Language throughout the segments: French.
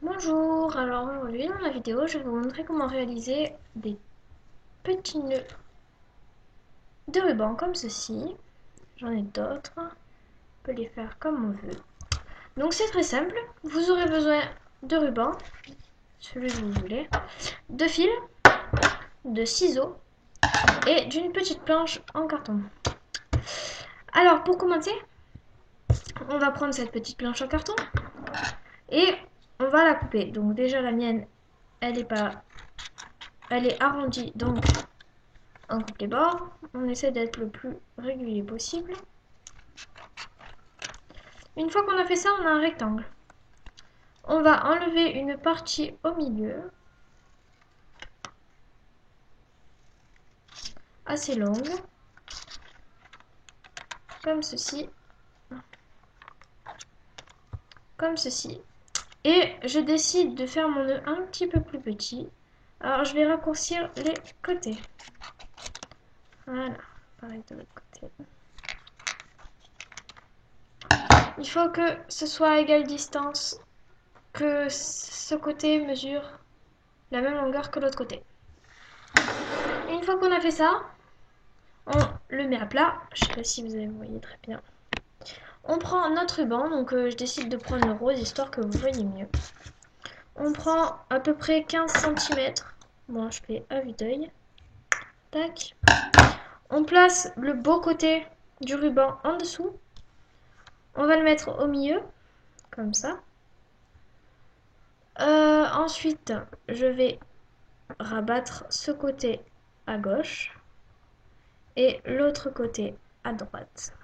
Bonjour, alors aujourd'hui dans la vidéo je vais vous montrer comment réaliser des petits nœuds de ruban comme ceci. J'en ai d'autres, on peut les faire comme on veut. Donc c'est très simple, vous aurez besoin de ruban, celui que vous voulez, de fil, de ciseaux et d'une petite planche en carton. Alors pour commencer, on va prendre cette petite planche en carton et on va la couper. Donc déjà la mienne, elle est arrondie, donc on coupe les bords, on essaie d'être le plus régulier possible. Une fois qu'on a fait ça, on a un rectangle. On va enlever une partie au milieu, assez longue, comme ceci. Comme ceci. Et je décide de faire mon nœud un petit peu plus petit. Alors je vais raccourcir les côtés. Voilà, pareil de l'autre côté. Il faut que ce soit à égale distance, que ce côté mesure la même longueur que l'autre côté. Une fois qu'on a fait ça, on le met à plat. Je sais pas si vous voyez très bien. On prend notre ruban, donc je décide de prendre le rose histoire que vous voyez mieux. On prend à peu près 15 cm. Bon, je fais à vue d'œil. Tac. On place le beau côté du ruban en dessous. On va le mettre au milieu, comme ça. Ensuite, je vais rabattre ce côté à gauche et l'autre côté à droite.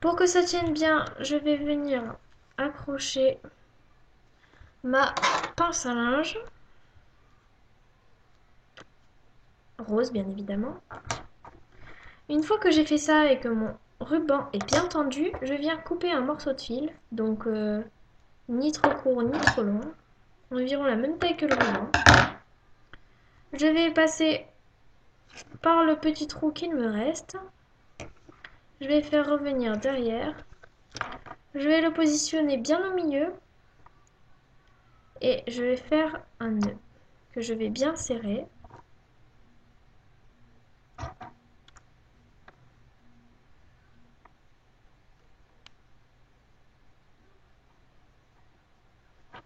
Pour que ça tienne bien, je vais venir accrocher ma pince à linge, rose bien évidemment. Une fois que j'ai fait ça et que mon ruban est bien tendu, je viens couper un morceau de fil, donc ni trop court ni trop long, environ la même taille que le ruban. Je vais passer par le petit trou qu'il me reste. Je vais faire revenir derrière. Je vais le positionner bien au milieu. Et je vais faire un nœud que je vais bien serrer.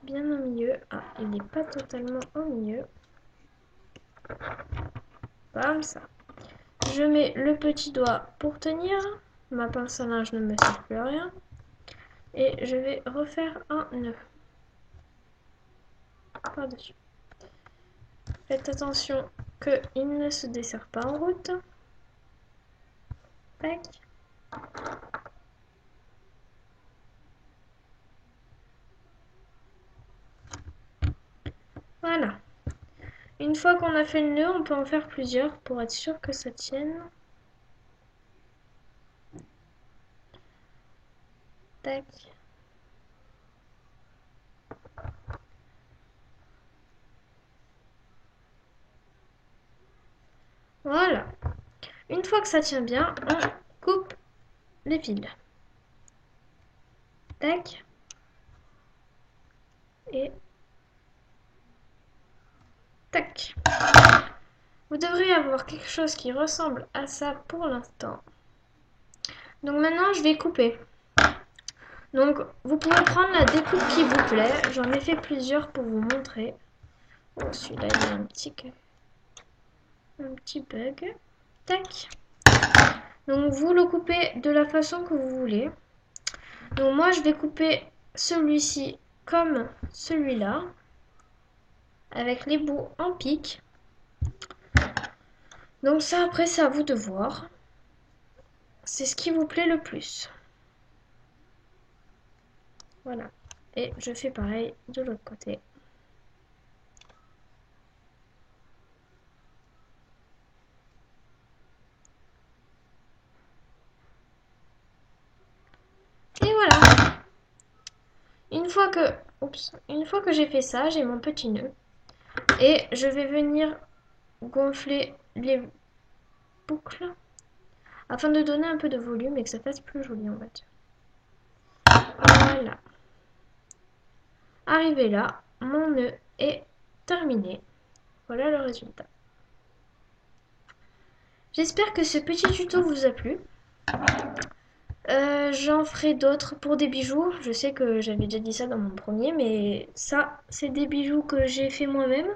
Bien au milieu. Ah, il n'est pas totalement au milieu. Comme ça. Je mets le petit doigt pour tenir. Ma pince à linge ne me sert plus à rien. Et je vais refaire un nœud par-dessus. Faites attention qu'il ne se desserre pas en route. Tac. Voilà. Une fois qu'on a fait le nœud, on peut en faire plusieurs pour être sûr que ça tienne. Tac. Voilà. Une fois que ça tient bien, on coupe les fils. Tac. Et tac. Vous devriez avoir quelque chose qui ressemble à ça pour l'instant. Donc maintenant, je vais couper. Donc, vous pouvez prendre la découpe qui vous plaît. J'en ai fait plusieurs pour vous montrer. Oh, celui-là, il y a un petit bug. Tac. Donc, vous le coupez de la façon que vous voulez. Donc, moi, je vais couper celui-ci comme celui-là, avec les bouts en pique. Donc ça, après, c'est à vous de voir. C'est ce qui vous plaît le plus. Voilà. Et je fais pareil de l'autre côté. Et voilà. Une une fois que j'ai fait ça, j'ai mon petit nœud. Et je vais venir gonfler les boucles afin de donner un peu de volume et que ça fasse plus joli, on va dire. Voilà. Arrivé là, mon nœud est terminé. Voilà le résultat. J'espère que ce petit tuto vous a plu. J'en ferai d'autres pour des bijoux. Je sais que j'avais déjà dit ça dans mon premier, mais ça, c'est des bijoux que j'ai fait moi-même.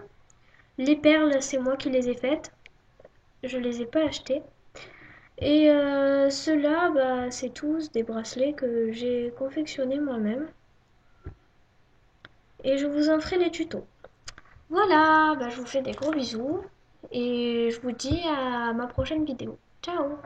Les perles, c'est moi qui les ai faites. Je les ai pas achetées. Et ceux-là, bah, c'est tous des bracelets que j'ai confectionnés moi-même. Et je vous en ferai les tutos. Voilà, bah, je vous fais des gros bisous. Et je vous dis à ma prochaine vidéo. Ciao!